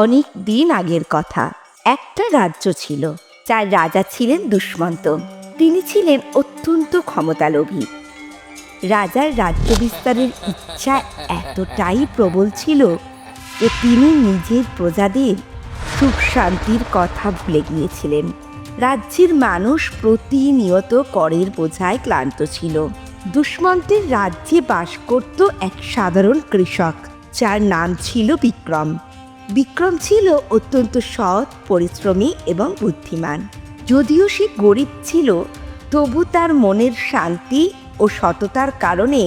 অনেক দিন আগের কথা। একটা রাজ্য ছিল, যার রাজা ছিলেন দুষ্মন্ত। তিনি ছিলেন অত্যন্ত ক্ষমতালোভী। রাজার রাজ্য বিস্তারের ইচ্ছা এতটাই প্রবল ছিল যে তিনি নিজের প্রজাদের সুখ শান্তির কথা ভুলে গিয়েছিলেন। রাজ্যের মানুষ প্রতিনিয়ত করের বোঝায় ক্লান্ত ছিল। দুষ্মন্তের রাজ্যে বাস করত এক সাধারণ কৃষক, যার নাম ছিল বিক্রম। বিক্রম ছিল অত্যন্ত সৎ, পরিশ্রমী এবং বুদ্ধিমান। যদিও সে গরিব ছিল, তবু তার মনের শান্তি ও সততার কারণে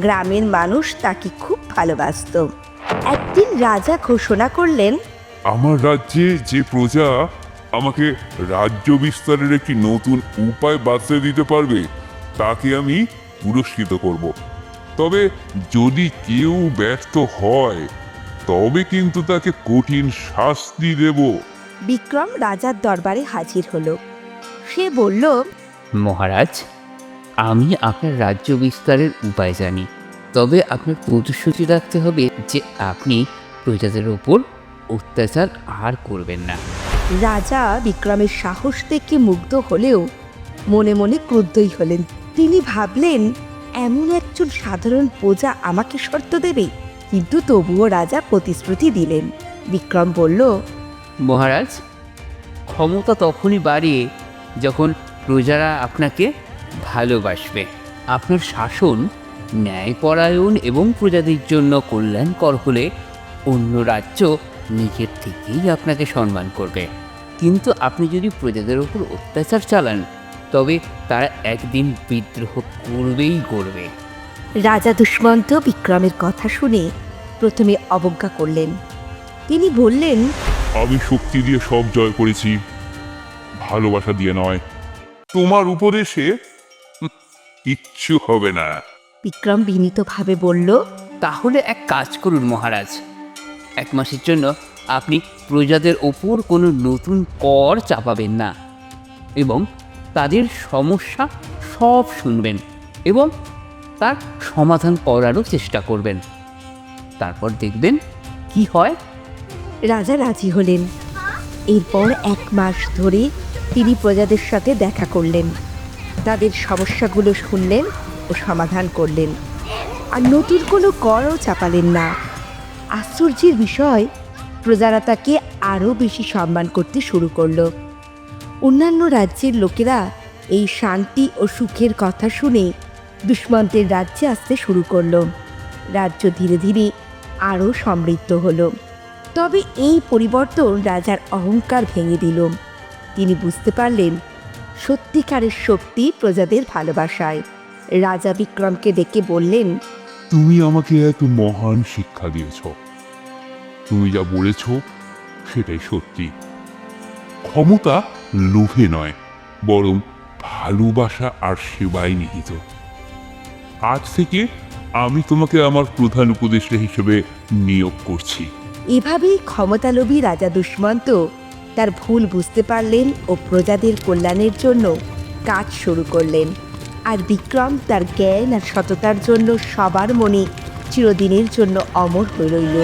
গ্রামের মানুষ তাকে খুব ভালোবাসত। একদিন রাজা ঘোষণা করলেন, আমার রাজ্যে যে প্রজা আমাকে রাজ্য বিস্তারের একটি নতুন উপায় বাতলে দিতে পারবে তাকে আমি পুরস্কৃত করব। তবে যদি কেউ ব্যর্থ হয় তবে কিন্তু তাকে কঠিন শাস্তি দেব। বিক্রম রাজার দরবারে হাজির হলো। সে বলল, মহারাজ, আমি আপনার রাজ্য বিস্তারের উপায় জানি, তবে আপনার প্রতিশ্রুতি রাখতে হবে যে আপনি প্রজাদের ওপর অত্যাচার আর করবেন না। রাজা বিক্রমের সাহস দেখে মুগ্ধ হলেও মনে মনে ক্রুদ্ধই হলেন। তিনি ভাবলেন, এমন একজন সাধারণ প্রজা আমাকে শর্ত দেবে? কিন্তু তবুও রাজা প্রতিশ্রুতি দিলেন। বিক্রম বলল, মহারাজ, ক্ষমতা তখনই বাড়ে যখন প্রজারা আপনাকে ভালোবাসবে। আপনার শাসন ন্যায়পরায়ণ এবং প্রজাদের জন্য কল্যাণকর হলে অন্য রাজ্য নিজের থেকেই আপনাকে সম্মান করবে। কিন্তু আপনি যদি প্রজাদের উপর অত্যাচার চালান তবে তারা একদিন বিদ্রোহ করবেই করবে। রাজা দুষ্মন্ত বিক্রমের কথা শুনে প্রথমে অবজ্ঞা করলেন। তিনি বললেন, আমি শক্তি দিয়ে সব জয় করেছি, ভালোবাসা দিয়ে নয়। তোমার উপদেশে কিচ্ছু হবে না। বিক্রম বিনীতভাবে বলল, তাহলে এক কাজ করুন মহারাজ, 1 মাসের জন্য আপনি প্রজাদের ওপর কোনো নতুন কর চাপাবেন না এবং তাদের সমস্যা সব শুনবেন এবং তার সমাধান করারও চেষ্টা করবেন। তারপর দেখবেন কি হয়। রাজা রাজি হলেন। এরপর 1 মাস ধরে তিনি প্রজাদের সাথে দেখা করলেন, তাদের সমস্যাগুলো শুনলেন ও সমাধান করলেন, আর নতুন কোনো করও চাপালেন না। আশ্চর্যের বিষয়, প্রজারা তাকে আরও বেশি সম্মান করতে শুরু করলো। অন্যান্য রাজ্যের লোকেরা এই শান্তি ও সুখের কথা শুনে দুষ্মন্তের রাজ্যে আসতে শুরু করলো। রাজ্য ধীরে ধীরে আরও সমৃদ্ধ হলো। তবে এই পরিবর্তন রাজার অহংকার ভেঙে দিল। তিনি বুঝতে পারলেন, সত্যিকারের শক্তি প্রজাদের ভালোবাসায়। রাজা বিক্রমকে ডেকে বললেন, তুমি আমাকে এক মহান শিক্ষা দিয়েছ। তুমি যা বলেছ সেটাই সত্যি। ক্ষমতা লোভে নয়, বরং ভালোবাসা আর সেবায় নিহিত। আজ থেকে আমি তোমাকে আমার প্রধান উপদেষ্টা হিসেবে নিয়োগ করছি। এভাবেই ক্ষমতালোভী রাজা দুষ্মন্ত তার ভুল বুঝতে পারলেন ও প্রজাদের কল্যাণের জন্য কাজ শুরু করলেন। আর বিক্রম তার জ্ঞান আর সততার জন্য সবার মনে চিরদিনের জন্য অমর হয়ে রইল।